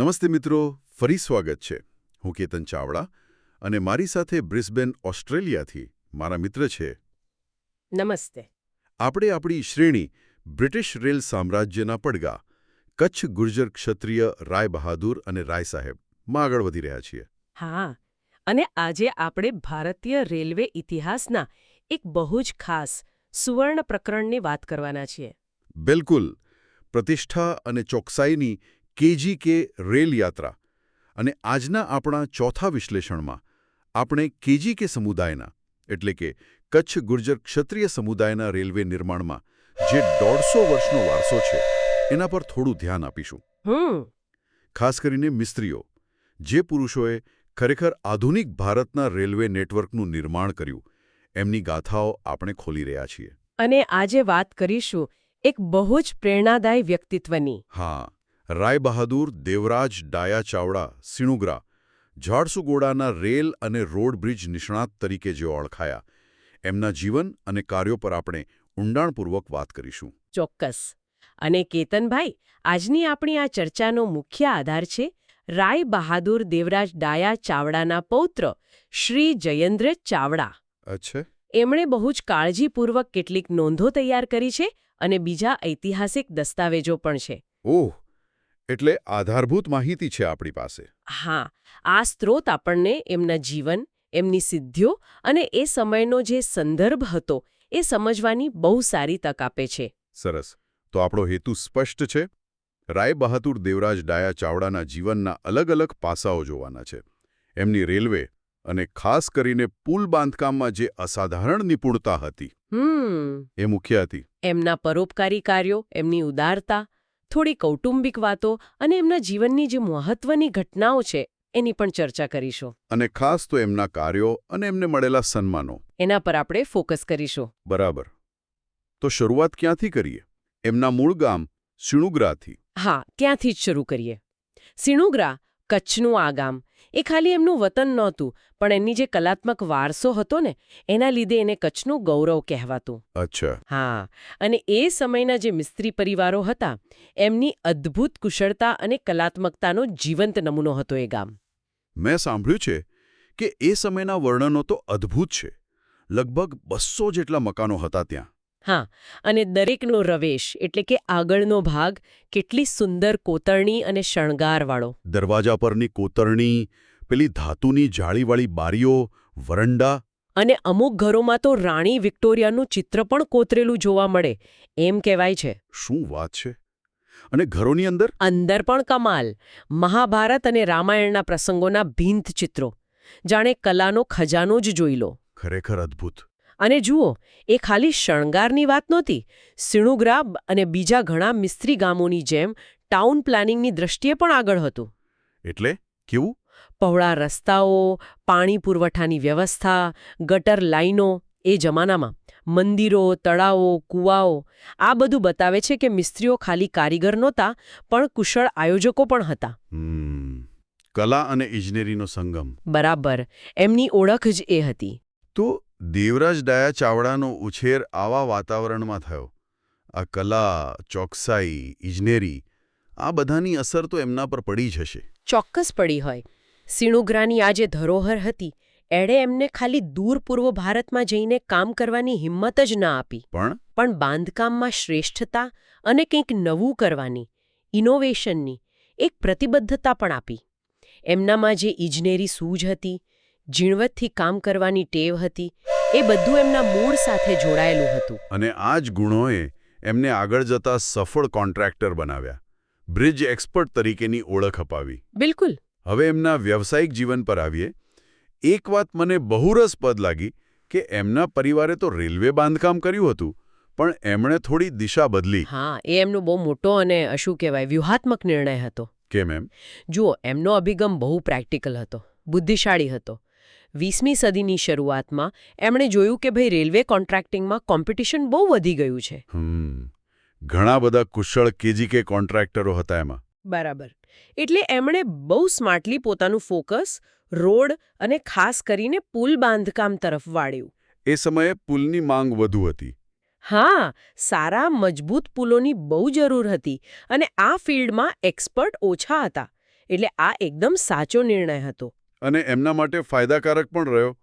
નમસ્તે મિત્રો, ફરી સ્વાગત છે. હું કેતન ચાવડા અને મારી સાથે બ્રિસ્બેન ઓસ્ટ્રેલિયાથી મારા મિત્ર છે. નમસ્તે. આપણે આપણી શ્રેણી બ્રિટિશ રેલ સામ્રાજ્યના પડઘા કચ્છ ગુર્જર ક્ષત્રિય રાય બહાદુર અને રાય સાહેબ માં આગળ વધી રહ્યા છીએ. હા, અને આજે આપણે ભારતીય રેલવે ઇતિહાસના એક બહુ જ ખાસ સુવર્ણ પ્રકરણની વાત કરવાના છીએ. બિલકુલ. પ્રતિષ્ઠા અને ચોકસાઈની KGK રેલ યાત્રા. અને આજના આપણા ચોથા વિશ્લેષણમાં આપણે KGK સમુદાયના એટલે કે કચ્છ ગુર્જર ક્ષત્રિય સમુદાયના રેલવે નિર્માણમાં જે 150 વર્ષનો વારસો છે એના પર થોડું ધ્યાન આપીશું. ખાસ કરીને મિસ્ત્રીઓ, જે પુરુષોએ ખરેખર આધુનિક ભારતના રેલવે નેટવર્કનું નિર્માણ કર્યું, એમની ગાથાઓ આપણે ખોલી રહ્યા છીએ. અને આજે વાત કરીશું એક બહુ જ પ્રેરણાદાયી વ્યક્તિત્વની. હા, રાય બહાદુર દેવરાજ ડાયા ચાવડા સિણુગ્રા, ઝારસુગોડાના રેલ અને રોડ બ્રિજ નિષ્ણાત તરીકે જેઓ ઓળખાયા, એમના જીવન અને કાર્યો પર આપણે ઊંડાણપૂર્વક વાત કરીશું. ચોક્કસ. અને કેતનભાઈ, આજની આપણી આ ચર્ચાનો મુખ્ય આધાર છે રાય બહાદુર દેવરાજ ડાયા ચાવડાના પૌત્ર શ્રી જયેન્દ્ર ચાવડા. અચ્છા. એમણે બહુ જ કાળજીપૂર્વક કેટલીક નોંધો તૈયાર કરી છે અને બીજા ઐતિહાસિક દસ્તાવેજો પણ છે. ઓહ, એટલે આધારભૂત માહિતી છે આપણી પાસે. હા, આ સ્ત્રોત આપણને એમના જીવન, એમની સિદ્ધિઓ અને એ સમયનો જે સંદર્ભ હતો એ સમજવાની બહુ સારી તક આપે છે. સરસ. તો આપણો હેતુ સ્પષ્ટ છે. રાય બહાદુર દેવરાજ ડાયા ચાવડાના જીવનના અલગ અલગ પાસાઓ જોવાના છે. એમની રેલવે અને ખાસ કરીને પુલ બાંધકામમાં જે અસાધારણ નિપુણતા હતી એ મુખ્ય હતી. એમના પરોપકારી કાર્યો, એમની ઉદારતા, થોડી કૌટુંબિક વાતો અને એમના જીવનની જે મહત્વની ઘટનાઓ છે એની પણ ચર્ચા કરીશું. અને ખાસ તો એમના કાર્યો અને એમને મળેલા સન્માનો. એના પર આપણે ફોકસ કરીશું. બરાબર. તો શરૂઆત ક્યાંથી કરીએ? એમના મૂળ ગામ સિણુગ્રાથી. હા, ત્યાંથી જ શરૂ કરીએ. સિણુગ્રા, કચ્છનું આ ગામ, એ ખાલી એમનું વતન નહોતું, પણ એની જે કલાત્મક વારસો હતો ને એના લીધે એને કચ્છનું ગૌરવ કહેવાતું. અચ્છા. હા, અને એ સમયના જે મિસ્ત્રી પરિવારો હતા એમની અદ્ભુત કુશળતા અને કલાત્મકતાનો જીવંત નમૂનો હતો એ ગામ. મેં સાંભળ્યું છે કે એ સમયના વર્ણનો તો અદ્ભુત છે. લગભગ 200 જેટલા મકાનો હતા ત્યાં. હા, અને દરેકનો રવેશ એટલે કે આગળનો ભાગ કેટલી સુંદર કોતરણી અને શણગારવાળો. દરવાજા પરની કોતરણી, પેલી ધાતુની જાળીવાળી બારીઓ, વરંડા. અને અમુક ઘરોમાં તો રાણી વિક્ટોરિયાનું ચિત્ર પણ કોતરેલું જોવા મળે એમ કહેવાય છે. શું વાત છે! અને ઘરોની અંદર? અંદર પણ કમાલ. મહાભારત અને રામાયણના પ્રસંગોના ભીંત ચિત્રો. જાણે કલાનો ખજાનો જ જોઈ લો. ખરેખર અદ્ભુત. અને જુઓ, એ ખાલી શણગારની વાત નહોતી. સિણુગ્રા અને બીજા ઘણા મિસ્ત્રી ગામોની જેમ ટાઉન પ્લાનિંગની દ્રષ્ટિએ પણ આગળ હતું. એટલે કેવું? પહોળા રસ્તાઓ, પાણી પુરવઠાની વ્યવસ્થા, ગટર લાઈનો. એ જમાનામાં મંદિરો, તળાવો, કૂવાઓ, આ બધું બતાવે છે કે મિસ્ત્રીઓ ખાલી કારીગર નહોતા પણ કુશળ આયોજકો પણ હતા. કલા અને ઇજનેરીનો સંગમ. બરાબર, એમની ઓળખ જ એ હતી. તો દેવરાજ ડાયા ચાવડાનો ઉછેર આવા વાતાવરણમાં થયો. આ કલા, ચોકસાઈ, ઇજનેરી, આ બધાની અસર તો એમના પર પડી જ હશે. ચોક્કસ પડી હોય. સિણુગ્રાની આ જે ધરોહર હતી એણે એમને ખાલી દૂર પૂર્વ ભારતમાં જઈને કામ કરવાની હિંમત જ ના આપી, પણ બાંધકામમાં શ્રેષ્ઠતા અને કંઈક નવું કરવાની, ઇનોવેશનની એક પ્રતિબદ્ધતા પણ આપી. એમનામાં જે ઇજનેરી સૂઝ હતી, ઝીણવટથી કામ કરવાની ટેવ હતી, એ બધું એમના મૂળ સાથે જોડાયેલું હતું. અને આ જ ગુણોએ એમને આગળ જતા સફળ કોન્ટ્રાક્ટર બનાવ્યા, બ્રિજ એક્સપર્ટ તરીકેની ઓળખ અપાવી. બિલકુલ. હવે એમના વ્યવસાયિક જીવન પર આવીએ. એક વાત મને બહુ રસપ્રદ લાગી કે એમના પરિવારે તો રેલવે બાંધકામ કર્યું હતું, પણ એમણે થોડી દિશા બદલી. હા, એ એમનો બહુ મોટો અને શું કહેવાય વ્યૂહાત્મક નિર્ણય હતો. કેમ એમ? જુઓ, એમનો અભિગમ બહુ પ્રેક્ટિકલ હતો, બુદ્ધિશાળી હતો. 20મી સદીની શરૂઆતમાં એમણે જોયું કે ભાઈ રેલવે કોન્ટ્રાક્ટિંગમાં કોમ્પિટિશન બહુ વધી ગયું છે. ઘણા બધા કુશળ KGK કોન્ટ્રાક્ટરો હતા એમાં. બરાબર. એટલે એમણે બહુ સ્માર્ટલી પોતાનું ફોકસ રોડ અને ખાસ કરીને પુલ બાંધકામ તરફ વાળ્યું. એ સમયે પુલની માંગ વધુ હતી. હા, સારા મજબૂત પુલોની બહુ જરૂર હતી અને આ ફિલ્ડમાં એક્સપર્ટ ઓછા હતા. એટલે આ એકદમ સાચો નિર્ણય હતો. અને એમના માટે ફાયદાકારક પણ રહ્યો.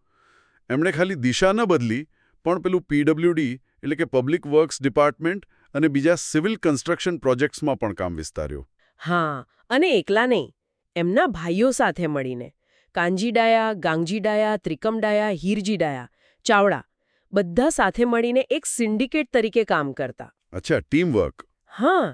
એમણે ખાલી દિશા ન બદલી, પણ પેલું PWD એટલે કે પબ્લિક વર્ક્સ ડિપાર્ટમેન્ટ અને બીજા સિવિલ કન્સ્ટ્રક્શન પ્રોજેક્ટ્સમાં પણ કામ વિસ્તાર્યું. હા, અને એકલા નહીં, એમના ભાઈઓ સાથે મળીને કાંજીડાયા, ગાંગજીડાયા, ત્રિકમડાયા, હીરજીડાયા, ચાવડા બધા સાથે મળીને એક સિન્ડિકેટ તરીકે કામ કરતા. અચ્છા, ટીમ વર્ક. હા,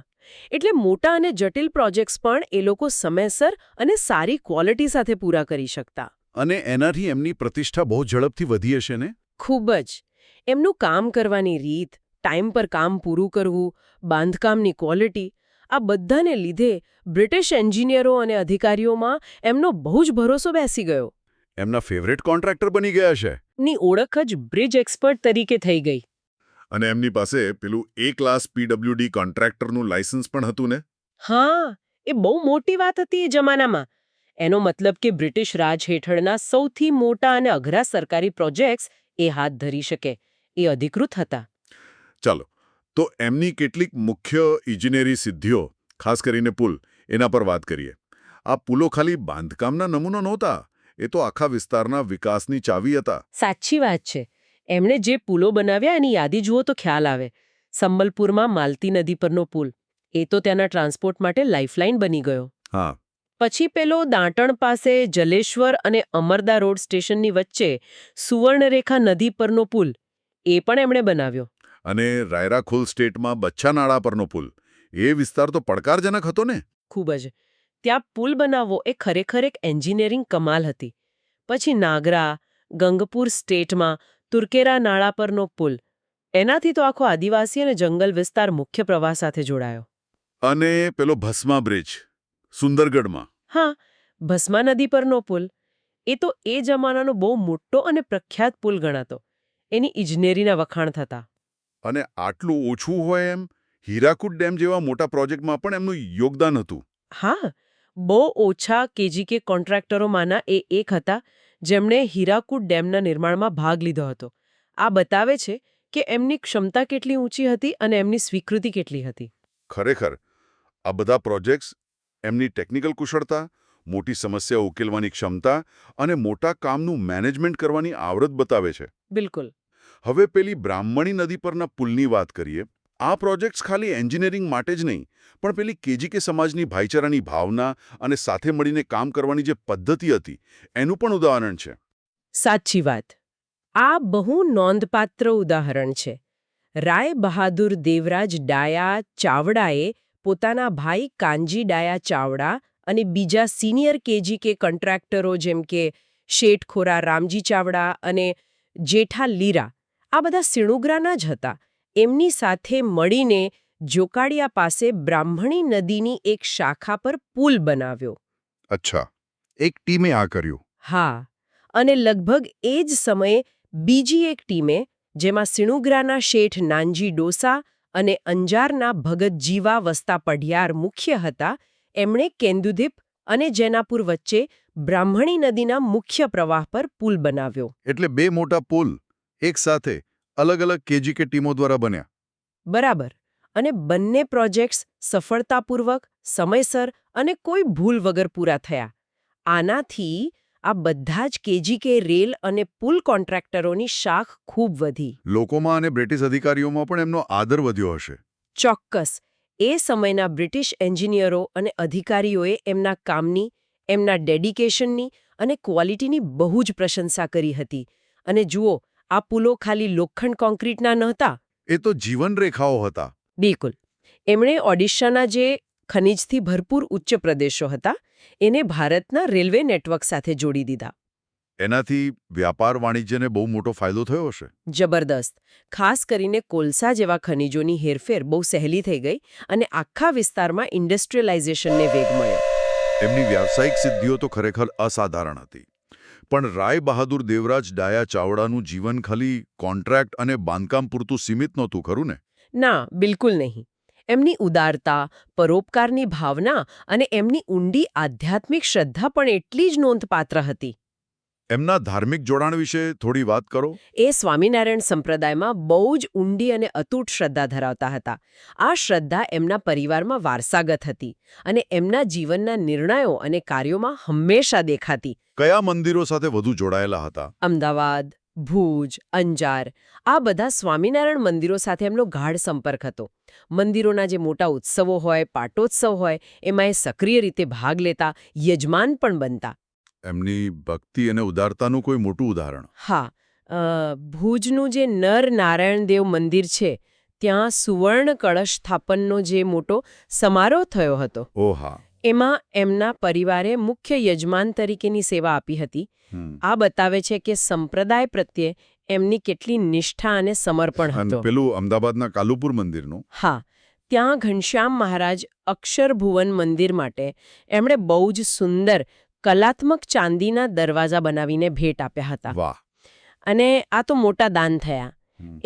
એટલે મોટા અને જટિલ પ્રોજેક્ટ્સ પણ એ લોકો સમયસર અને સારી ક્વોલિટી સાથે પૂરા કરી શકતા. અને એનાથી એમની પ્રતિષ્ઠા બહુ ઝડપથી વધી હશે ને? ખૂબ જ. એમનું કામ કરવાની રીત, ટાઈમ પર કામ પૂરું કરવું, બાંધકામની ક્વોલિટી, આ બધાને લીધે બ્રિટિશ એન્જિનિયરો અને અધિકારીઓમાં એમનો બહુ જ ભરોસો બેસી ગયો. એમના ફેવરેટ કોન્ટ્રાક્ટર બની ગયા છે. ની ઓળખ જ બ્રિજ એક્સપર્ટ તરીકે થઈ ગઈ. અને એમની પાસે પેલું A ક્લાસ PWD કોન્ટ્રાક્ટરનું લાયસન્સ પણ હતું ને? હા, એ બહુ મોટી વાત હતી એ જમાનામાં. એનો મતલબ કે બ્રિટિશ રાજ હેઠળના સૌથી મોટા અને અઘરા સરકારી પ્રોજેક્ટ્સ એ હાથ ધરી શકે, એ અધિકૃત હતા. ચાલો, તો એમની કેટલીક મુખ્ય ઇજનેરી સિદ્ધિઓ, ખાસ કરીને પુલ, એના પર વાત કરીએ. આ પુલો ખાલી બાંધકામના નમૂના નહોતા, એ તો આખા વિસ્તારના વિકાસની ચાવી હતા. સાચી વાત છે. એમણે જે પુલો બનાવ્યા એની યાદી જુઓ તો ખ્યાલ આવે. સંબલપુરમાં માલતી નદી પરનો પુલ, એ તો ત્યાંના ટ્રાન્સપોર્ટ માટે લાઇફલાઇન બની ગયો. હા. પછી પેલો દાંટણ પાસે જલેશ્વર અને અમરદા રોડ સ્ટેશનની વચ્ચે સુવર્ણરેખા નદી પરનો પુલ, એ પણ એમણે બનાવ્યો. અને રાયરાખોલ સ્ટેટમાં બચ્છાનાળા પરનો પુલ, એ વિસ્તાર તો પડકારજનક હતો ને? ખૂબ જ. ત્યાં પુલ બનાવવો એ ખરેખર એક એન્જિનિયરિંગ કમાલ હતી. પછી નાગરા, ગંગપુર સ્ટેટમાં તુર્કેરા નાળા પરનો પુલ, એનાથી તો આખો આદિવાસી અને જંગલ વિસ્તાર મુખ્ય પ્રવાહ સાથે જોડાયો. અને પેલો ભસ્મા બ્રિજ, સુંદરગઢમાં. હા, ભસ્મા નદી પરનો પુલ, એ તો એ જમાનાનો બહુ મોટો અને પ્રખ્યાત પુલ ગણાતો. એની ઇજનેરીના વખાણ થતા. અને આટલું ઓછું હોય એમ હીરાકુડ ડેમ જેવા મોટા પ્રોજેક્ટમાં પણ એમનું યોગદાન હતું. હા, બહુ ઓછા કેજીકે કોન્ટ્રાક્ટરોમાંના એ એક હતા જેમણે હીરાકુડ ડેમના નિર્માણમાં ભાગ લીધો હતો. આ બતાવે છે કે એમની ક્ષમતા કેટલી ઊંચી હતી અને એમની સ્વીકૃતિ કેટલી હતી. ખરેખર, આ બધા પ્રોજેક્ટ્સ એમની ટેકનિકલ કુશળતા, મોટી સમસ્યા ઉકેલવાની ક્ષમતા અને મોટા કામનું મેનેજમેન્ટ કરવાની આવડત બતાવે છે. બિલકુલ. હવે પેલી બ્રાહ્મણી નદી પરના પુલની વાત કરીએ. આ પ્રોજેક્ટ્સ ખાલી એન્જિનિયરિંગ માટે જ નહીં, પણ પેલી કેજીકે સમાજની ભાઈચારાની ભાવના અને સાથે મળીને કામ કરવાની જે પદ્ધતિ હતી, એનું પણ ઉદાહરણ છે. સાચી વાત. આ બહુ નોંધપાત્ર ઉદાહરણ છે. રાય બહાદુર દેવરાજ ડાયા ચાવડાએ પોતાના ભાઈ કાનજી ડાયા ચાવડા અને બીજા સિનિયર કેજીકે કોન્ટ્રાક્ટરો જેમ કે શેઠખોરા રામજી ચાવડા અને જેઠા લીરા, આ બધા સિણુગ્રાના જ હતા. એમની સાથે મળીને જોકાડિયા પાસે બ્રાહ્મણી નદીની એક શાખા પર પુલ બનાવ્યો. અચ્છા, એક ટીમે આ કર્યું. હા, અને લગભગ એ જ સમયે બીજી એક ટીમે, જેમાં સિણુગ્રાના શેઠ નાનજી ડોસા અને અંજારના ભગત જીવા વસ્તા પઢિયાર મુખ્ય હતા, એમણે કેન્દુધીપ અને જૈનાપુર વચ્ચે બ્રાહ્મણી નદીના મુખ્ય પ્રવાહ પર પુલ બનાવ્યો. એટલે બે મોટા પુલ એકસાથે અલગ અલગ કેજીકે ટીમો દ્વારા બન્યા. બરાબર. અને બંને પ્રોજેક્ટ્સ સફળતાપૂર્વક, સમયસર અને કોઈ ભૂલ વગર પૂરા થયા. આનાથી આ બધા જ કેજીકે રેલ અને પુલ કોન્ટ્રાક્ટરોની શાખ ખૂબ વધી. લોકોમાં અને બ્રિટિશ અધિકારીઓમાં પણ એમનો આદર વધ્યો હશે. ચોક્કસ. એ સમયના બ્રિટિશ એન્જિનિયરો અને અધિકારીઓએ એમના કામની, એમના ડેડિકેશનની અને ક્વોલિટીની બહુ જ પ્રશંસા કરી હતી. અને જુઓ, આ પુલો ખાલી લોખંડ કોન્ક્રીટના નહોતા. એ તો જીવનરેખાઓ હતા. બિલકુલ. એમણે ઓડિશાના જે ખનિજથી ભરપૂર ઉચ્ચ પ્રદેશો હતા, એને ભારતના રેલવે નેટવર્ક સાથે જોડી દીધા. એનાથી વ્યાપાર વાણિજ્યને બહુ મોટો ફાયદો થયો હશે. જબરદસ્ત. ખાસ કરીને કોલસા જેવા ખનિજોની હેરફેર બહુ સહેલી થઈ ગઈ અને આખા વિસ્તારમાં ઇન્ડસ્ટ્રીયલાઇઝેશનને વેગ મળ્યો. એમની વ્યાવસાયિક સિદ્ધિઓ તો ખરેખર અસાધારણ હતી. પણ રાય બહાદુર દેવરાજ ડાયા ચાવડાનું જીવન ખાલી કોન્ટ્રાક્ટ અને બાંધકામ પૂરતું સીમિત નહોતું, ખરું ને? ના, બિલકુલ નહીં. એમની ઉદારતા, પરોપકારની ભાવના અને એમની ઊંડી આધ્યાત્મિક શ્રદ્ધા પણ એટલી જ નોંધપાત્ર હતી. એમના ધાર્મિક જોડાણ વિશે થોડી વાત કરો. એ સ્વામિનારાયણ સંપ્રદાયમાં બહુ જ ઊંડી અને અતૂટ શ્રદ્ધા ધરાવતા હતા. આ શ્રદ્ધા એમના પરિવારમાં વારસાગત હતી અને એમના જીવનના નિર્ણયો અને કાર્યોમાં હંમેશા દેખાતી. કયા મંદિરો સાથે વધુ જોડાયેલા હતા? અમદાવાદ, ભુજ, અંજાર આ બધા સ્વામિનારાયણ મંદિરો સાથે એમનો ગાઢ સંપર્ક હતો. મંદિરોના જે મોટા ઉત્સવો હોય, પાટોત્સવ હોય, એમાં એ સક્રિય રીતે ભાગ લેતા, યજમાન પણ બનતા. એમની ભક્તિ અને ઉદારતાનું કોઈ મોટું ઉદાહરણ? હા, ભુજનું જે નર નારાયણ દેવ મંદિર છે ત્યાં સુવર્ણ કળશ સ્થાપનનો જે મોટો સમારોહ થયો હતો. ઓહા. એમાં એમના પરિવારે મુખ્ય યજમાન તરીકેની સેવા આપી હતી. આ બતાવે છે કે સંપ્રદાય પ્રત્યે એમની કેટલી નિષ્ઠા અને સમર્પણ હતું. પેલું અમદાવાદના કાલુપુર મંદિરનું? હા, ત્યાં ઘનશ્યામ મહારાજ અક્ષરભુવન મંદિર માટે એમણે બહુ જ સુંદર કલાત્મક ચાંદીના દરવાજા બનાવીને ભેટ આપ્યા હતા. વાહ. અને આ તો મોટા દાન થયા.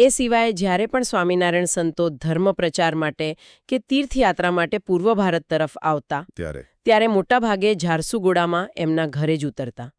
એ સિવાય જ્યારે પણ સ્વામિનારાયણ સંતો ધર્મ પ્રચાર માટે કે તીર્થયાત્રા માટે પૂર્વ ભારત તરફ આવતા ત્યારે મોટાભાગે ઝારસુગુડામાં એમના ઘરે જ ઉતરતા.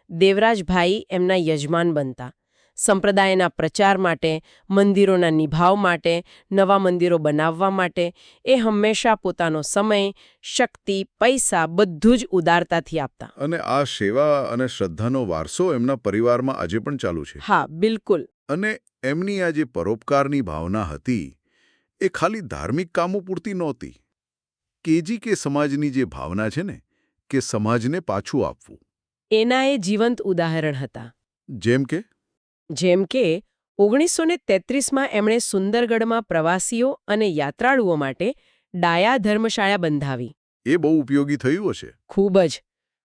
દેવરાજભાઈ એમના યજમાન બનતા. સંપ્રદાયના પ્રચાર માટે, મંદિરોના નિભાવ માટે, નવા મંદિરો બનાવવા માટે એ હંમેશા પોતાનો સમય, શક્તિ, પૈસા બધું જ ઉદારતાથી આપતા. અને આ સેવા અને શ્રદ્ધાનો વારસો એમના પરિવારમાં આજે પણ ચાલુ છે? હા, બિલકુલ. અને એમની આ જે પરોપકારની ભાવના હતી એ ખાલી ધાર્મિક કામો પૂરતી નહોતી. કેજી કે સમાજની જે ભાવના છે ને, કે સમાજને પાછું આપવું, એના એ જીવંત ઉદાહરણ હતા. જેમ કે 1933માં એમણે સુંદરગઢમાં પ્રવાસીઓ અને યાત્રાળુઓ માટે ડાયા ધર્મશાળા બંધાવી. એ બહુ ઉપયોગી થયું હશે. ખૂબ જ.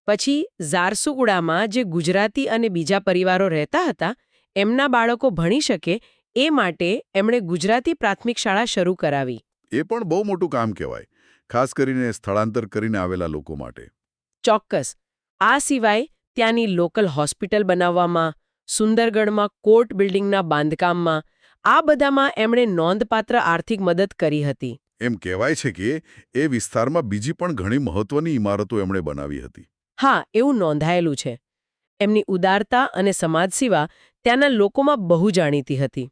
પછી ઝારસુગુડામાં જે ગુજરાતી અને બીજા પરિવારો રહેતા હતા એમના બાળકો ભણી શકે એ માટે એમણે ગુજરાતી પ્રાથમિક શાળા શરૂ કરાવી. એ પણ બહુ મોટું કામ કહેવાય, ખાસ કરીને સ્થળાંતર કરીને આવેલા લોકો માટે. ચોક્કસ. આ સિવાય ત્યાંની લોકલ હોસ્પિટલ બનાવવામાં, સુંદરગઢમાં કોર્ટ બિલ્ડિંગના બાંધકામમાં આ બધામાં એમણે નોંધપાત્ર આર્થિક મદદ કરી હતી. એમ કહેવાય છે કે એ વિસ્તારમાં બીજી પણ ઘણી મહત્વની ઇમારતો એમણે બનાવી હતી. હા, એવું નોંધાયેલું છે. એમની ઉદારતા અને સમાજસેવા ત્યાંના લોકોમાં બહુ જાણીતી હતી.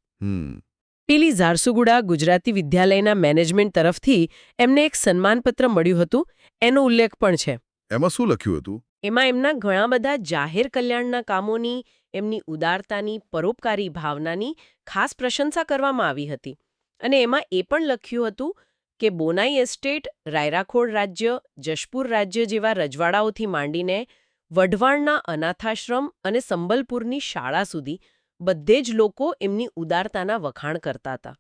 પેલી ઝારસુગુડા ગુજરાતી વિદ્યાલયના મેનેજમેન્ટ તરફથી એમને એક સન્માનપત્ર મળ્યું હતું, એનો ઉલ્લેખ પણ છે. એમાં શું લખ્યું હતું? એમાં એમના ઘણા બધા જાહેર કલ્યાણના કામોની, એમની ઉદારતાની, પરોપકારી ભાવનાની ખાસ પ્રશંસા કરવામાં આવી હતી. અને એમાં એ પણ લખ્યું હતું કે બોનાઈ એસ્ટેટ, રાયરાખોડ રાજ્ય, જશપુર રાજ્ય જેવા રજવાડાઓથી માંડીને વઢવાણના અનાથાશ્રમ અને સંબલપુરની શાળા સુધી બધે જ લોકો એમની ઉદારતાના વખાણ કરતા હતા.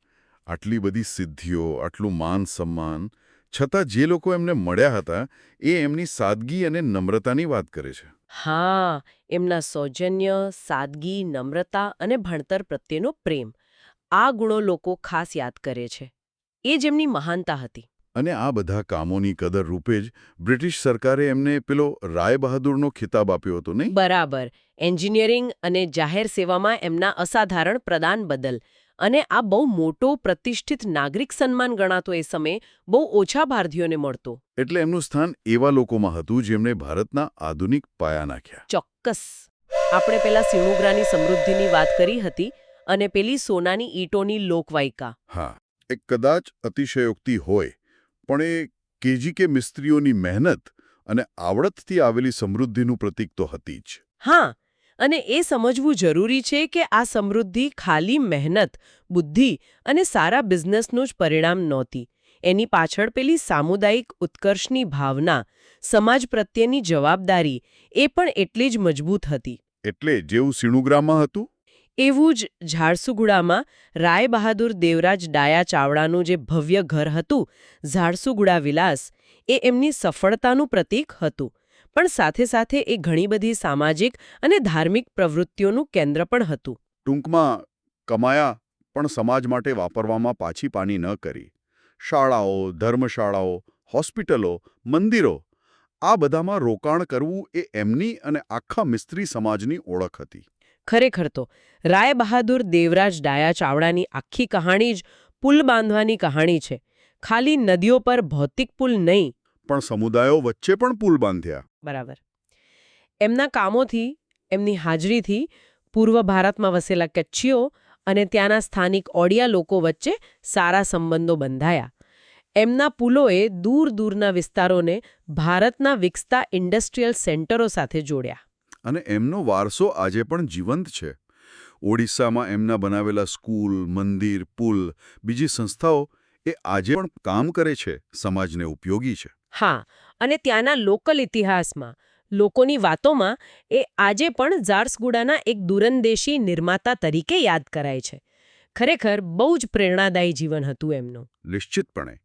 આટલી બધી સિદ્ધિઓ, આટલું માન સન્માન છતાં જે લોકો એમને મળ્યા હતા એ એમની સાદગી અને નમ્રતાની વાત કરે છે. હા, એમના સૌજન્ય, સાદગી, નમ્રતા અને ભણતર પ્રત્યેનો પ્રેમ, આ ગુણો લોકો ખાસ યાદ કરે છે. એ જ એમની મહાનતા હતી. અને આ બધા કામોની કદર રૂપે જ બ્રિટિશ સરકારે એમને પેલો રાય બહાદુરનો ખિતાબ આપ્યો હતો, નહીં? બરાબર. એન્જિનિયરિંગ અને જાહેર સેવામાં એમના અસાધારણ પ્રદાન બદલ. અને આ બહુ મોટો પ્રતિષ્ઠિત નાગરિક સન્માન ગણાતો એ સમયે બહુ ઓછા ભારતીયોને મળતો. એટલે એમનું સ્થાન એવા લોકોમાં હતું જેમણે ભારતના આધુનિક પાયા નાખ્યા. ચોક્કસ. આપણે પેલા સિણુગ્રાની સમૃદ્ધિની વાત કરી હતી અને પેલી સોનાની ઈંટોની લોકવાયકા. હા, એ કદાચ અતિશયોક્તિ હોય, પણ એ કેજી કે મિસ્ત્રીઓની મહેનત અને આવડતથી આવેલી સમૃદ્ધિનું પ્રતીક તો હતી જ. હા, અને એ સમજવું જરૂરી છે કે આ સમૃદ્ધિ ખાલી મહેનત, બુદ્ધિ અને સારા બિઝનેસનું જ પરિણામ નહોતી. એની પાછળ પેલી સામુદાયિક ઉત્કર્ષની ભાવના, સમાજ પ્રત્યેની જવાબદારી એ પણ એટલી જ મજબૂત હતી. એટલે જેવું સિણુગ્રામાં હતું એવું જ ઝારસુગુડામાં રાય બહાદુર દેવરાજ ડાયા ચાવડાનું જે ભવ્ય ઘર હતું, ઝારસુગુડા વિલાસ, એ એમની સફળતાનું પ્રતીક હતું. પણ સાથે સાથે એ ઘણી બધી સામાજિક અને ધાર્મિક પ્રવૃત્તિઓનું કેન્દ્ર પણ હતું. ટૂંકમાં કમાયા પણ સમાજ માટે વાપરવામાં પાછી પાની ન કરી. શાળાઓ, ધર્મશાળાઓ, હોસ્પિટલો, મંદિરો, આ બધામાં રોકાણ કરવું એ એમની અને આખા મિસ્ત્રી સમાજની ઓળખ હતી. ખરેખર તો રાય બહાદુર દેવરાજ ડાયા ચાવડાની આખી કહાણી જ પુલ બાંધવાની કહાણી છે. ખાલી નદીઓ પર ભૌતિક પુલ નહીં, પણ સમુદાયો વચ્ચે પણ પુલ બાંધ્યા. બરાબર. એમના કામોથી એમની હાજરીથી પૂર્વ ભારતમાં વસેલા કચ્છીઓ અને ત્યાંના સ્થાનિક ઓડિયા લોકો વચ્ચે સારા સંબંધો બંધાયા. એમના પુલોએ દૂર દૂરના વિસ્તારોને ભારતના વિકસતા ઇન્ડસ્ટ્રીયલ સેન્ટરો સાથે જોડ્યા. અને એમનો વારસો આજે પણ જીવંત છે. ઓડિશામાં એમના બનાવેલા સ્કૂલ, મંદિર, પુલ, બીજી સંસ્થાઓ એ આજે પણ કામ કરે છે, સમાજને ઉપયોગી છે. હા, અને ત્યાંના લોકલ ઇતિહાસમાં, લોકોની વાતોમાં એ આજે પણ ઝારસગુડાના એક દૂરંદેશી નિર્માતા તરીકે યાદ કરાય છે. ખરેખર બહુ જ પ્રેરણાદાયી જીવન હતું એમનું. નિશ્ચિતપણે.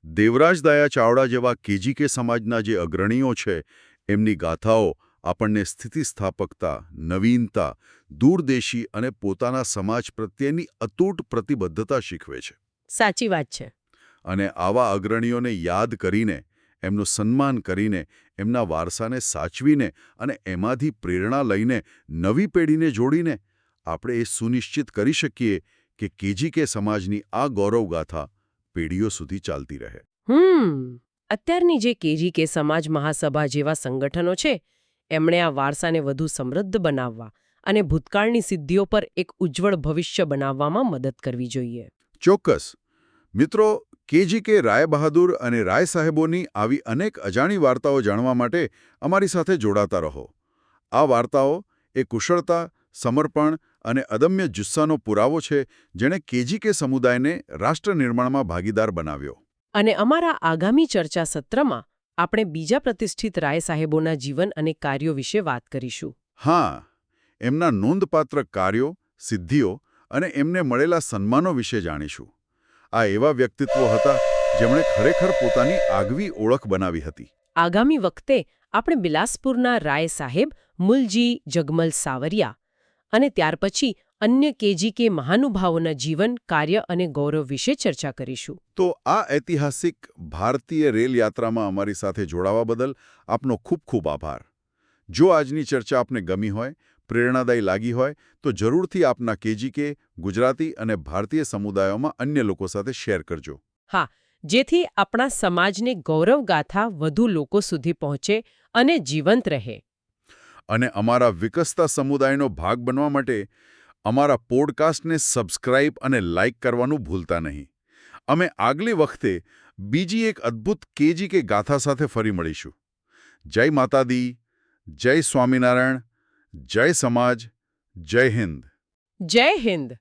દેવરાજ દયા ચાવડા જેવા કેજીકે સમાજના જે અગ્રણીઓ છે, એમની ગાથાઓ આપણને સ્થિતિસ્થાપકતા, નવીનતા, દૂરદેશી અને પોતાના સમાજ પ્રત્યેની અતૂટ પ્રતિબદ્ધતા શીખવે છે. સાચી વાત છે. અને આવા અગ્રણીઓને યાદ કરીને, એમનું સન્માન કરીને, એમના વારસાને સાચવીને અને એમાંથી પ્રેરણા લઈને નવી પેઢીને જોડીને આપણે એ સુનિશ્ચિત કરી શકીએ કે કેજીકે સમાજની આ ગૌરવગાથા પેઢીઓ સુધી ચાલતી રહે. અત્યારની જે કેજીકે સમાજ મહાસભા જેવા સંગઠનો છે, એમણે આ વારસાને વધુ સમૃદ્ધ બનાવવા અને ભૂતકાળની સિદ્ધિઓ પર એક ઉજ્જવળ ભવિષ્ય બનાવવામાં મદદ કરવી જોઈએ. ચોક્કસ. મિત્રો, કેજીકે રાયબહાદુર અને રાય સાહેબોની આવી અનેક અજાણી વાર્તાઓ જાણવા માટે અમારી સાથે જોડાતા રહો. આ વાર્તાઓ એ કુશળતા, સમર્પણ અને અદમ્ય જુસ્સાનો પુરાવો છે, જેણે કેજીકે સમુદાયને રાષ્ટ્ર નિર્માણમાં ભાગીદાર બનાવ્યો. અને અમારા આગામી ચર્ચા સત્રમાં આપણે બીજા પ્રતિષ્ઠિત રાય સાહેબોના જીવન અને કાર્યો વિશે વાત કરીશું. હા, એમના નોંધપાત્ર કાર્યો, સિદ્ધિઓ અને એમને મળેલા સન્માનો વિશે જાણીશું. આ એવા વ્યક્તિત્વો હતા જેમણે ખરેખર પોતાની આગવી ઓળખ બનાવી હતી. આગામી વખતે આપણે બિલાસપુરના રાય સાહેબ મુલજી જગમલ સાવરિયા અને ત્યાર પછી અન્ય કેજીકે મહાનુભાવોના જીવન, કાર્ય અને ગૌરવ વિશે ચર્ચા કરીશું. તો આ ઐતિહાસિક ભારતીય રેલ યાત્રામાં અમારી સાથે જોડાવા બદલ આપનો ખૂબ ખૂબ આભાર. જો આજની ચર્ચા આપને ગમી હોય, પ્રેરણાદાયી લાગી હોય, તો જરૂરથી આપના કેજીકે, ગુજરાતી અને ભારતીય સમુદાયોમાં અન્ય લોકો સાથે શેર કરજો. હા, જેથી આપણા સમાજની ગૌરવગાથા વધુ લોકો સુધી પહોંચે અને જીવંત રહે. અને અમારા વિકસતા સમુદાયનો ભાગ બનવા માટે અમારા પોડકાસ્ટને સબસ્ક્રાઇબ અને લાઇક કરવાનું ભૂલતા નહીં. અમે આગલી વખતે બીજી એક અદ્ભુત કેજીકે ગાથા સાથે ફરી મળીશું. જય માતાદી, જય સ્વામિનારાયણ, જય સમાજ, જય હિન્દ. જય હિન્દ.